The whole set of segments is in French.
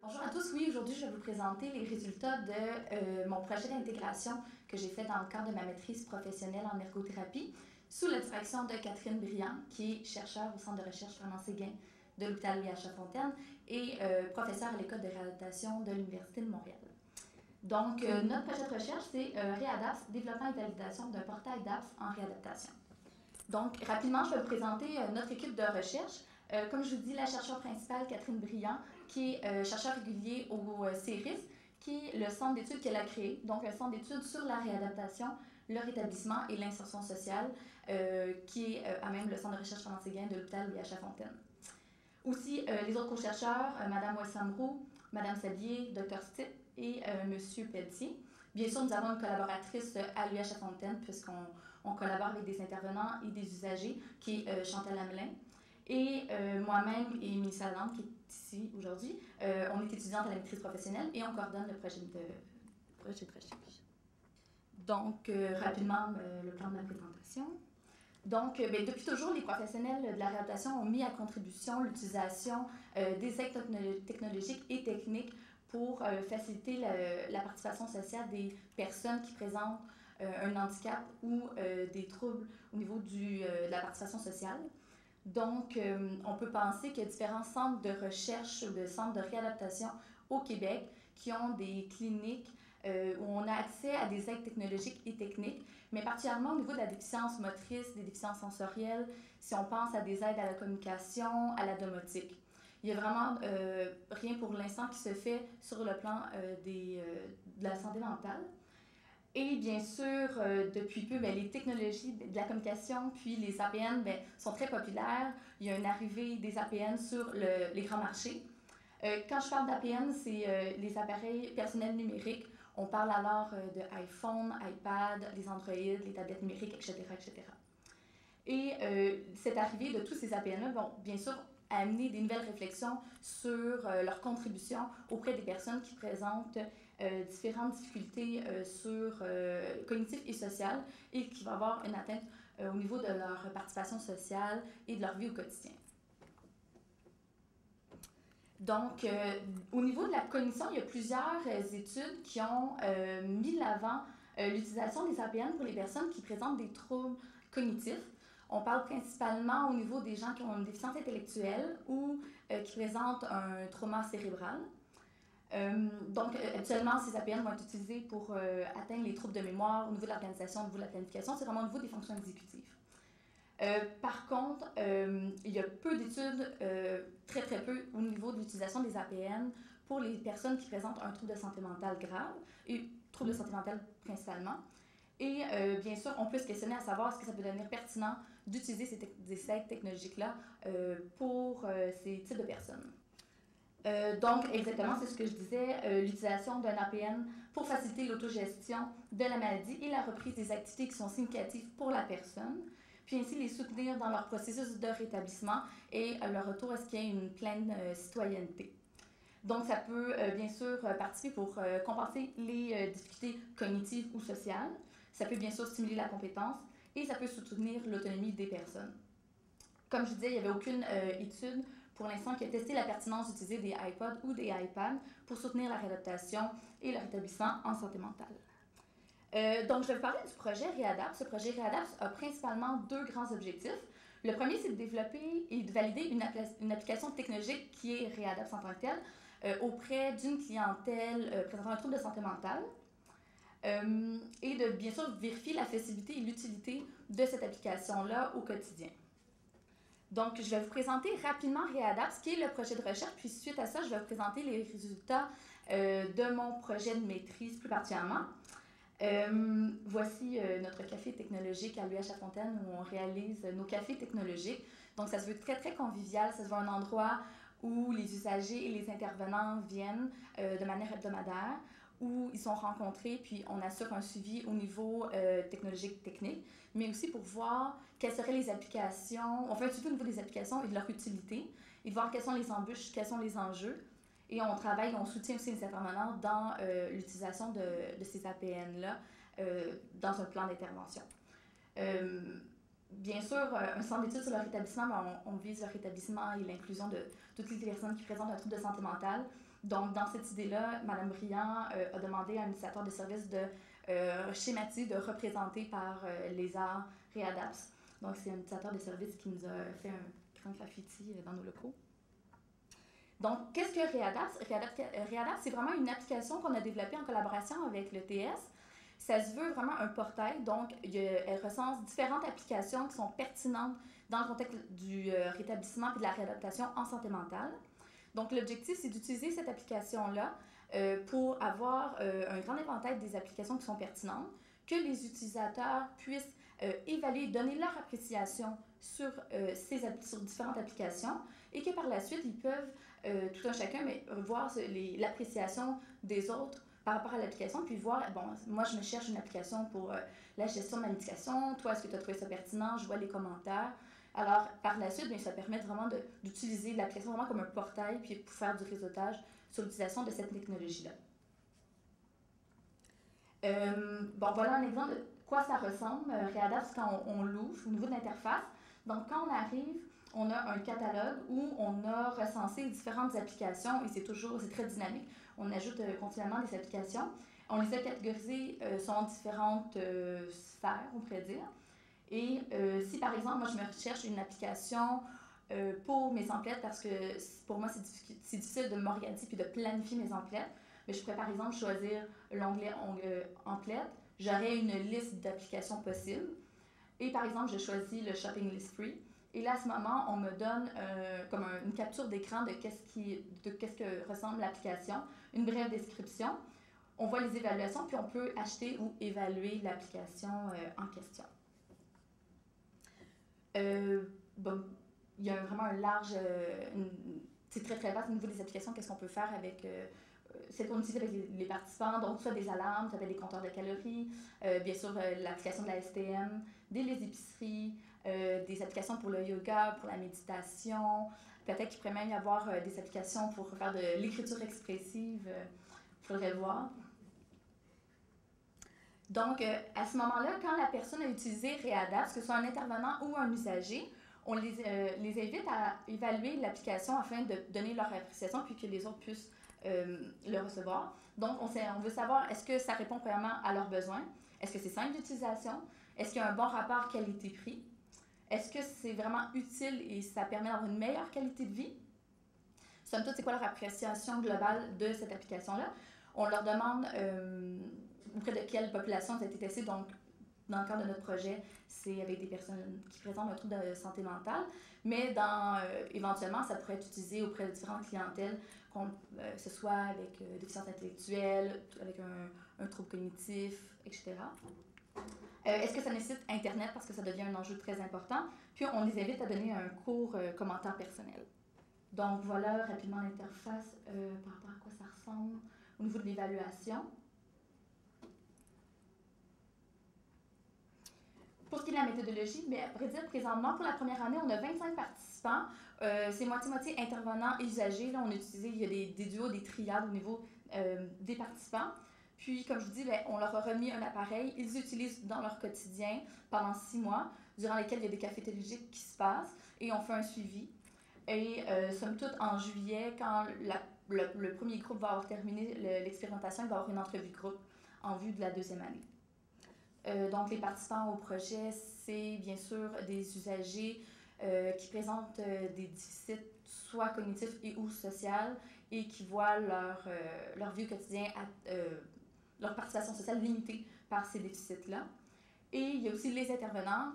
Bonjour à tous, oui, aujourd'hui je vais vous présenter les résultats de mon projet d'intégration que j'ai fait dans le cadre de ma maîtrise professionnelle en ergothérapie sous la direction de Catherine Briand, qui est chercheure au Centre de recherche Fernand-Séguin de l'hôpital Louis H. Lafontaine et professeure à l'école de réadaptation de l'Université de Montréal. Donc, notre projet de recherche, c'est Réadaps, développement et validation d'un portail d'apps en réadaptation. Donc, rapidement, je vais vous présenter notre équipe de recherche. Comme je vous dis, la chercheure principale, Catherine Briand, qui est chercheur régulier au CERIS, qui est le centre d'études qu'elle a créé, donc un centre d'études sur la réadaptation, le rétablissement et l'insertion sociale, qui est à même le centre de recherche Fernand-Séguin de l'hôpital Louis H. Lafontaine. Aussi, les autres co-chercheurs, Mme Wessamroux, Mme Sabier, Dr. Stitt et M. Pelletier. Bien sûr, nous avons une collaboratrice à l'UH Lafontaine, puisqu'on collabore avec des intervenants et des usagers, qui est Chantal Hamelin. Et moi-même et Mélissa Lalande, qui est ici aujourd'hui, on est étudiante à la maîtrise professionnelle et on coordonne le projet de recherche. Donc, rapidement, le plan de la présentation. Donc, depuis toujours, les professionnels de la réadaptation ont mis à contribution l'utilisation des aides technologiques et techniques pour faciliter la participation sociale des personnes qui présentent un handicap ou des troubles au niveau de la participation sociale. Donc, on peut penser qu'il y a différents centres de recherche ou de centres de réadaptation au Québec qui ont des cliniques où on a accès à des aides technologiques et techniques, mais particulièrement au niveau de la déficience motrice, des déficiences sensorielles, si on pense à des aides à la communication, à la domotique. Il n'y a vraiment rien pour l'instant qui se fait sur le plan de la santé mentale. Et bien sûr, depuis peu, les technologies de la communication puis les APN sont très populaires. Il y a une arrivée des APN sur les grands marchés. Quand je parle d'APN, c'est les appareils personnels numériques. On parle alors de iPhone, iPad, les Android, les tablettes numériques, etc., etc. Et cette arrivée de tous ces APN-là vont bien sûr amener des nouvelles réflexions sur leur contribution auprès des personnes qui présentent différentes difficultés cognitives et sociales et qui vont avoir une atteinte au niveau de leur participation sociale et de leur vie au quotidien. Donc, au niveau de la cognition, il y a plusieurs études qui ont mis de l'avant l'utilisation des APN pour les personnes qui présentent des troubles cognitifs. On parle principalement au niveau des gens qui ont une déficience intellectuelle ou qui présentent un trauma cérébral. Donc, actuellement, ces APN vont être utilisés pour atteindre les troubles de mémoire au niveau de l'organisation, au niveau de la planification. C'est vraiment au niveau des fonctions exécutives. Par contre, il y a peu d'études, très peu, au niveau de l'utilisation des APN pour les personnes qui présentent un trouble de santé mentale grave, et trouble de santé mentale principalement. Et bien sûr, on peut se questionner à savoir est-ce que ça peut devenir pertinent d'utiliser ces aides technologiques-là pour ces types de personnes. Donc, exactement, c'est ce que je disais, l'utilisation d'un APN pour faciliter l'autogestion de la maladie et la reprise des activités qui sont significatives pour la personne, puis ainsi les soutenir dans leur processus de rétablissement et leur retour à ce qu'il y ait une pleine citoyenneté. Donc, ça peut bien sûr participer pour compenser les difficultés cognitives ou sociales. Ça peut bien sûr stimuler la compétence et ça peut soutenir l'autonomie des personnes. Comme je disais, il n'y avait aucune étude pour l'instant qui a testé la pertinence d'utiliser des iPods ou des iPads pour soutenir la réadaptation et le rétablissement en santé mentale. Donc, je vais vous parler du projet Réadapt. Ce projet Réadapt a principalement deux grands objectifs. Le premier, c'est de développer et de valider une application technologique qui est Réadapt en tant que telle auprès d'une clientèle présentant un trouble de santé mentale. Et de bien sûr vérifier la faisabilité et l'utilité de cette application-là au quotidien. Donc, je vais vous présenter rapidement Réadapt, ce qui est le projet de recherche, puis suite à ça, je vais vous présenter les résultats de mon projet de maîtrise plus particulièrement. Voici notre café technologique à l'UH Lafontaine où on réalise nos cafés technologiques. Donc, ça se veut très, très convivial. Ça se veut un endroit où les usagers et les intervenants viennent de manière hebdomadaire, où ils sont rencontrés, puis on assure un suivi au niveau technologique, technique, mais aussi pour voir quelles seraient les applications. On fait un suivi au niveau des applications et de leur utilité, et de voir quelles sont les embûches, quels sont les enjeux. Et on travaille, on soutient aussi les intervenants dans l'utilisation de ces APN-là dans un plan d'intervention. Bien sûr, un centre d'études sur le rétablissement, on vise le rétablissement et l'inclusion de toutes les personnes qui présentent un trouble de santé mentale. Donc, dans cette idée-là, Mme Briand a demandé à un utilisateur de service de schématiser, de représenter par les arts Readaps. Donc, c'est un utilisateur de service qui nous a fait un grand graffiti dans nos locaux. Donc, qu'est-ce que Readaps? Readaps, c'est vraiment une application qu'on a développée en collaboration avec l'ETS. Ça se veut vraiment un portail, donc elle recense différentes applications qui sont pertinentes dans le contexte du rétablissement et de la réadaptation en santé mentale. Donc, l'objectif, c'est d'utiliser cette application-là pour avoir un grand éventail des applications qui sont pertinentes, que les utilisateurs puissent évaluer, donner leur appréciation sur différentes applications et que par la suite, ils peuvent, tout un chacun, voir l'appréciation des autres par rapport à l'application, puis voir, bon, moi, je me cherche une application pour la gestion de ma médication. Toi, est-ce que tu as trouvé ça pertinent? Je vois les commentaires. Alors, par la suite, bien, ça permet vraiment d'utiliser l'application vraiment comme un portail, puis pour faire du réseautage sur l'utilisation de cette technologie-là. Bon, voilà un exemple de quoi ça ressemble, Readaps, quand on l'ouvre au niveau de l'interface. Donc, quand on arrive, on a un catalogue où on a recensé différentes applications et c'est très dynamique. On ajoute continuellement des applications. On les a catégorisées selon différentes sphères, on pourrait dire. Et si, par exemple, moi, je me recherche une application pour mes emplettes, parce que pour moi, c'est difficile de m'organiser puis de planifier mes emplettes, mais je pourrais, par exemple, choisir l'onglet emplettes. J'aurais une liste d'applications possibles. Et, par exemple, je choisis le Shopping List Free. Et là, à ce moment, on me donne comme une capture d'écran de qu'est-ce que ressemble l'application, une brève description. On voit les évaluations, puis on peut acheter ou évaluer l'application en question. Bon, il y a vraiment un large... c'est très, très vaste au niveau des applications. Qu'est-ce qu'on peut faire avec... celles qu'on utilise avec les participants, donc soit des alarmes, ça peut être des compteurs de calories, bien sûr l'application de la STM, des épiceries, des applications pour le yoga, pour la méditation, peut-être qu'il pourrait même y avoir des applications pour faire de l'écriture expressive, il faudrait voir. Donc, à ce moment-là, quand la personne a utilisé Readaps, que ce soit un intervenant ou un usager, on les invite à évaluer l'application afin de donner leur appréciation puis que les autres puissent le recevoir. Donc, on veut savoir, est-ce que ça répond premièrement à leurs besoins? Est-ce que c'est simple d'utilisation? Est-ce qu'il y a un bon rapport qualité-prix? Est-ce que c'est vraiment utile et ça permet d'avoir une meilleure qualité de vie? Somme toute, c'est quoi leur appréciation globale de cette application-là? On leur demande auprès de quelle population ça a été testé. Donc, dans le cadre de notre projet, c'est avec des personnes qui présentent un trouble de santé mentale, mais éventuellement, ça pourrait être utilisé auprès de différentes clientèles, que ce soit avec déficience intellectuelle, avec un trouble cognitif, etc. Est-ce que ça nécessite Internet parce que ça devient un enjeu très important? Puis on les invite à donner un court commentaire personnel. Donc voilà rapidement l'interface par rapport à quoi ça ressemble au niveau de l'évaluation. Pour ce qui est de la méthodologie, bien, à vrai dire, présentement, pour la première année, on a 25 participants. C'est moitié-moitié intervenants et usagers. Là, il y a des duos, des triades au niveau des participants. Puis, comme je vous dis, bien, on leur a remis un appareil. Ils l'utilisent dans leur quotidien pendant 6 mois, durant lesquels il y a des cafés télégiques qui se passent et on fait un suivi. Et somme toute, en juillet, quand le premier groupe va avoir terminé l'expérimentation, il va y avoir une entrevue groupe en vue de la deuxième année. Donc, les participants au projet, c'est bien sûr des usagers qui présentent des déficits soit cognitifs et ou sociaux et qui voient leur vie au quotidien, leur participation sociale limitée par ces déficits-là. Et il y a aussi les intervenants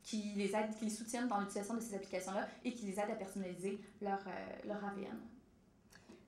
qui les aident, qui les soutiennent dans l'utilisation de ces applications-là et qui les aident à personnaliser leur AVN.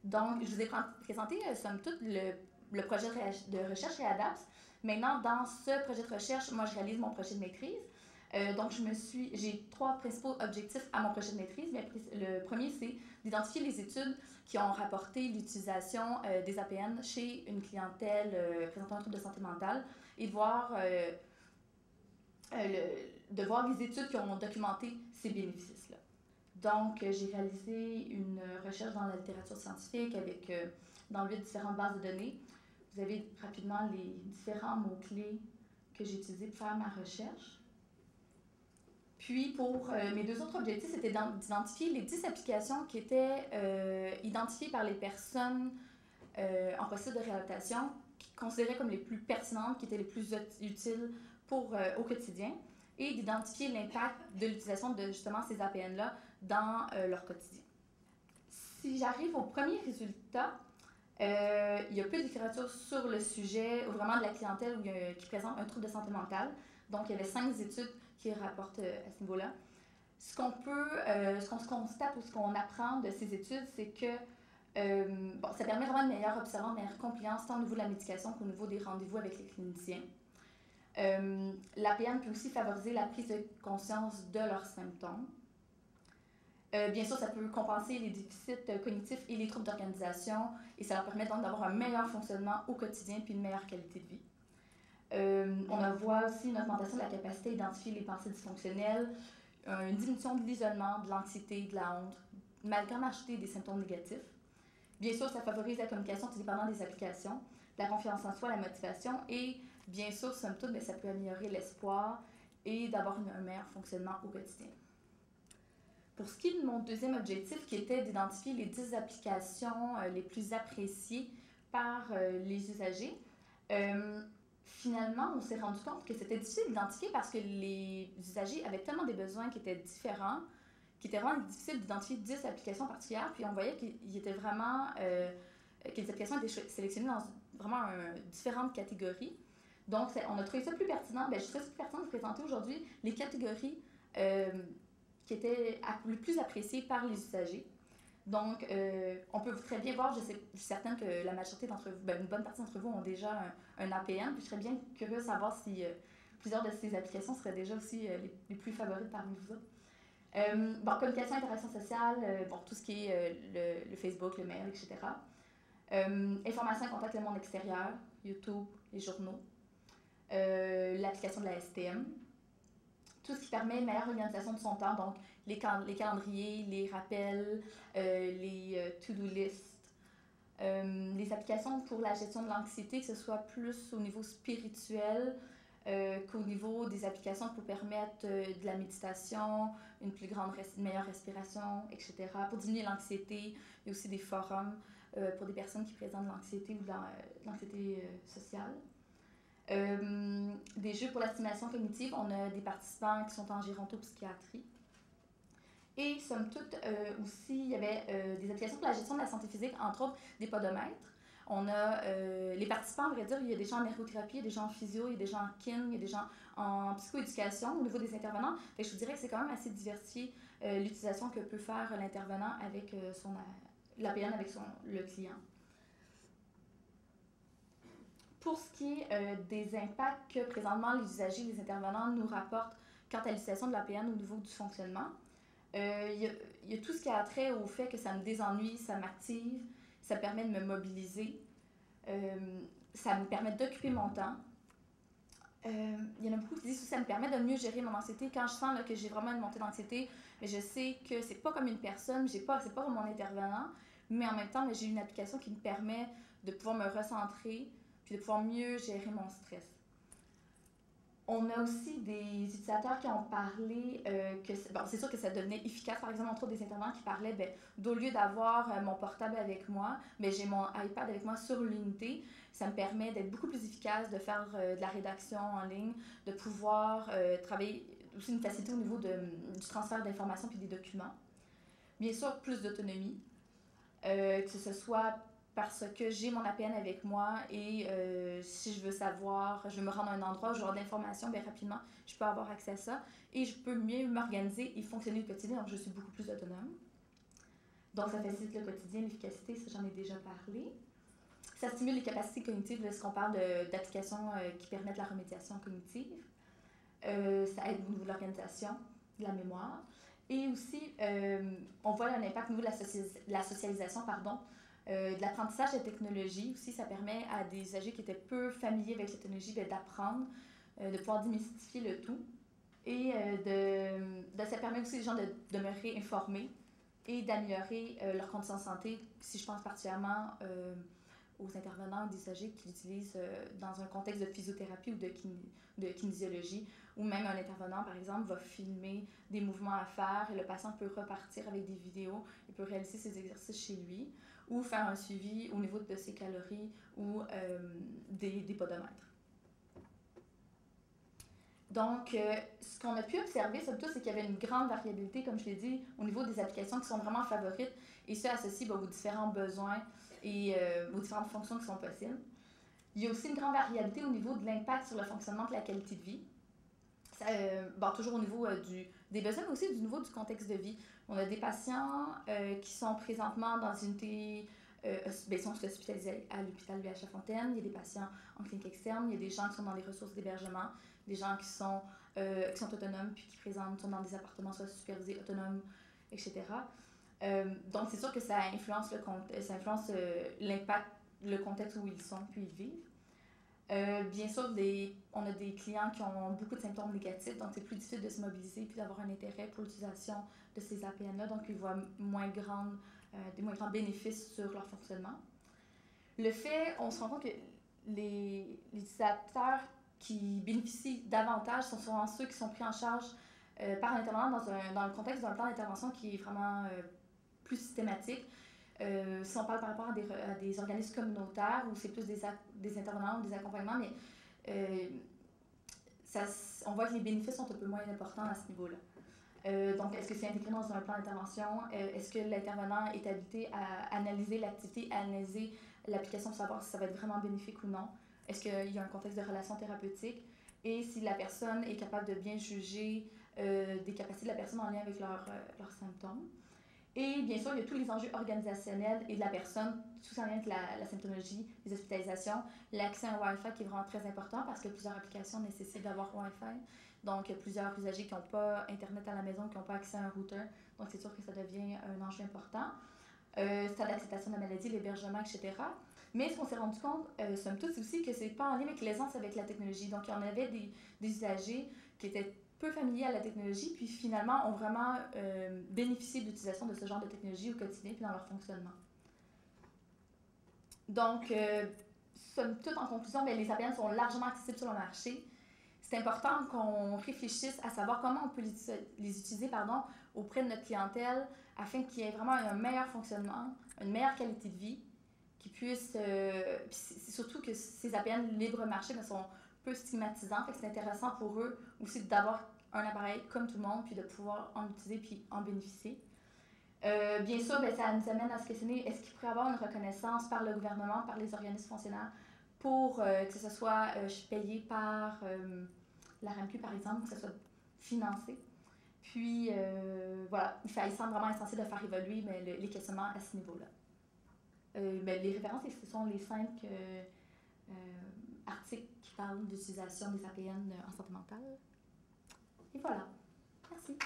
Donc, je vous ai présenté, somme toute, le projet de recherche Readaps. Maintenant, dans ce projet de recherche, moi, je réalise mon projet de maîtrise. Donc, j'ai 3 principaux objectifs à mon projet de maîtrise. Le premier, c'est d'identifier les études qui ont rapporté l'utilisation des APN chez une clientèle présentant un trouble de santé mentale et de voir les études qui ont documenté ces bénéfices-là. Donc, j'ai réalisé une recherche dans la littérature scientifique avec dans 8 différentes bases de données. Vous avez rapidement les différents mots-clés que j'ai utilisés pour faire ma recherche. Puis, pour mes deux autres objectifs, c'était d'identifier les 10 applications qui étaient identifiées par les personnes en processus de réadaptation, qui considéraient comme les plus pertinentes, qui étaient les plus utiles au quotidien, et d'identifier l'impact de l'utilisation de justement ces APN-là dans leur quotidien. Si j'arrive au premier résultat, il y a peu de littérature sur le sujet, ou vraiment de la clientèle qui présente un trouble de santé mentale. Donc, il y avait 5 études qui rapportent à ce niveau-là. Ce qu'on constate ou ce qu'on apprend de ces études, c'est que ça permet vraiment une meilleure observance, une meilleure compliance, tant au niveau de la médication qu'au niveau des rendez-vous avec les cliniciens. L'APN peut aussi favoriser la prise de conscience de leurs symptômes. Bien sûr, ça peut compenser les déficits cognitifs et les troubles d'organisation, et ça leur permet donc d'avoir un meilleur fonctionnement au quotidien puis une meilleure qualité de vie. On voit aussi une augmentation de la capacité à identifier les pensées dysfonctionnelles, une diminution de l'isolement, de l'anxiété, de la honte, malgré acheter des symptômes négatifs. Bien sûr, ça favorise la communication tout dépendant des applications, la confiance en soi, la motivation, et bien sûr, somme toute, ça peut améliorer l'espoir et d'avoir un meilleur fonctionnement au quotidien. Pour ce qui est de mon deuxième objectif, qui était d'identifier les 10 applications les plus appréciées par les usagers, finalement, on s'est rendu compte que c'était difficile d'identifier parce que les usagers avaient tellement des besoins qui étaient différents, qu'il était vraiment difficile d'identifier 10 applications particulières, puis on voyait qu'il était vraiment, que les applications étaient sélectionnées dans vraiment différentes catégories. Donc, on a trouvé ça plus pertinent. Je trouve ça plus pertinent de présenter aujourd'hui les catégories qui étaient les plus appréciées par les usagers. Donc, on peut très bien voir, je suis certaine que la majorité d'entre vous, une bonne partie d'entre vous ont déjà un APN, puis je serais bien curieuse de savoir si plusieurs de ces applications seraient déjà aussi les plus favorites parmi vous autres. Communication, interaction sociale, tout ce qui est le Facebook, le mail, etc. Information et contact avec le monde extérieur, YouTube, les journaux, l'application de la STM, tout ce qui permet une meilleure organisation de son temps, donc les calendriers, les rappels, les to-do lists, les applications pour la gestion de l'anxiété, que ce soit plus au niveau spirituel qu'au niveau des applications pour permettre de la méditation, une meilleure respiration, etc. Pour diminuer l'anxiété, il y a aussi des forums pour des personnes qui présentent de l'anxiété ou de l'anxiété sociale. Des jeux pour la stimulation cognitive, on a des participants qui sont en gérontopsychiatrie. Et somme toute, aussi, il y avait des applications pour la gestion de la santé physique, entre autres des podomètres. On a les participants, à vrai dire, il y a des gens en ergothérapie, il y a des gens en physio, il y a des gens en kin, il y a des gens en psychoéducation au niveau des intervenants. Fait que je vous dirais que c'est quand même assez diversifié l'utilisation que peut faire l'intervenant avec l'APN avec le client. Pour ce qui est des impacts que présentement les usagers, les intervenants nous rapportent quant à l'utilisation de l'APN au niveau du fonctionnement, il y a tout ce qui a trait au fait que ça me désennuie, ça m'active, ça permet de me mobiliser, ça me permet d'occuper mon temps. Il y en a beaucoup qui disent que ça me permet de mieux gérer mon anxiété. Quand je sens que j'ai vraiment une montée d'anxiété, mais je sais que c'est pas comme une personne, c'est pas comme mon intervenant, mais en même temps, j'ai une application qui me permet de pouvoir me recentrer puis de pouvoir mieux gérer mon stress. On a aussi des utilisateurs qui ont parlé que c'est sûr que ça devenait efficace. Par exemple, entre autres, des intervenants qui parlaient d'au lieu d'avoir mon portable avec moi, j'ai mon iPad avec moi sur l'unité. Ça me permet d'être beaucoup plus efficace, de faire de la rédaction en ligne, de pouvoir travailler aussi une facilité au niveau du transfert d'informations puis des documents. Bien sûr, plus d'autonomie, que ce soit parce que j'ai mon APN avec moi et si je veux savoir, je veux me rendre à un endroit où je vais avoir de l'information rapidement, je peux avoir accès à ça et je peux mieux m'organiser et fonctionner au quotidien, donc je suis beaucoup plus autonome. Donc ça facilite le quotidien, l'efficacité, ça j'en ai déjà parlé. Ça stimule les capacités cognitives, lorsqu'on parle d'applications qui permettent la remédiation cognitive. Ça aide au niveau de l'organisation, de la mémoire. Et aussi, on voit un impact au niveau de la socialisation, de l'apprentissage de technologie aussi. Ça permet à des usagers qui étaient peu familiers avec la technologie d'apprendre, de pouvoir démystifier le tout. Et ça permet aussi aux gens de demeurer informés et d'améliorer leurs conditions de santé, si je pense particulièrement aux intervenants, des usagers qui l'utilisent dans un contexte de physiothérapie ou de kinésiologie, ou même un intervenant, par exemple, va filmer des mouvements à faire et le patient peut repartir avec des vidéos, il peut réaliser ses exercices chez lui ou faire un suivi au niveau de ses calories ou des podomètres. Donc, ce qu'on a pu observer, surtout, c'est qu'il y avait une grande variabilité, comme je l'ai dit, au niveau des applications qui sont vraiment favorites, et ça associé aux différents besoins et aux différentes fonctions qui sont possibles. Il y a aussi une grande variabilité au niveau de l'impact sur le fonctionnement de la qualité de vie. Toujours au niveau des besoins, mais aussi du niveau du contexte de vie. On a des patients qui sont présentement dans une unité, sont hospitalisés à l'hôpital UH Fontaine. Il y a des patients en clinique externe. Il y a des gens qui sont dans les ressources d'hébergement, des gens qui sont autonomes puis qui sont dans des appartements soit supervisés, autonomes, etc. Donc, c'est sûr que ça influence l'impact, le contexte où ils sont puis ils vivent. Bien sûr, on a des clients qui ont beaucoup de symptômes négatifs, donc c'est plus difficile de se mobiliser puis d'avoir un intérêt pour l'utilisation de ces APN-là, donc ils voient des moins grands bénéfices sur leur fonctionnement. On se rend compte que les utilisateurs qui bénéficient davantage sont souvent ceux qui sont pris en charge par un intervenant dans le contexte d'un plan d'intervention qui est vraiment plus systématique. Si on parle par rapport à des organismes communautaires où c'est plus des intervenants ou des accompagnements, mais on voit que les bénéfices sont un peu moins importants à ce niveau-là. Donc, est-ce que c'est intégré dans un plan d'intervention? Est-ce que l'intervenant est habilité à analyser l'activité, à analyser l'application pour savoir si ça va être vraiment bénéfique ou non? Est-ce qu'il y a un contexte de relation thérapeutique? Et si la personne est capable de bien juger des capacités de la personne en lien avec leurs symptômes? Et bien sûr, il y a tous les enjeux organisationnels et de la personne, tout en lien avec la symptomologie, les hospitalisations, l'accès à un Wi-Fi qui est vraiment très important parce que plusieurs applications nécessitent d'avoir Wi-Fi. Donc, il y a plusieurs usagers qui n'ont pas Internet à la maison, qui n'ont pas accès à un routeur. Donc, c'est sûr que ça devient un enjeu important. Stade d'acceptation de la maladie, l'hébergement, etc. Mais ce qu'on s'est rendu compte, somme toute, c'est aussi que c'est pas en lien avec l'aisance avec la technologie. Donc, il y en avait des usagers qui étaient peu familiers à la technologie, puis finalement ont vraiment bénéficié de l'utilisation de ce genre de technologie au quotidien puis dans leur fonctionnement. Donc, somme toute, en conclusion, les APN sont largement accessibles sur le marché. C'est important qu'on réfléchisse à savoir comment on peut les utiliser auprès de notre clientèle afin qu'il y ait vraiment un meilleur fonctionnement, une meilleure qualité de vie, qui puisse... c'est surtout que ces APN libre marché sont peu stigmatisants, fait que c'est intéressant pour eux aussi d'avoir un appareil comme tout le monde, puis de pouvoir en utiliser puis en bénéficier. Bien sûr, ça nous amène à se questionner, est-ce qu'il pourrait y avoir une reconnaissance par le gouvernement, par les organismes fonctionnaires, pour que ce soit payé par la RAMQ, par exemple, que ce soit financé. Puis, voilà, il semble vraiment essentiel de faire évoluer les questionnements à ce niveau-là. Les références, ce sont les 5 articles qui parlent d'utilisation des APN en santé mentale. Et voilà. Merci.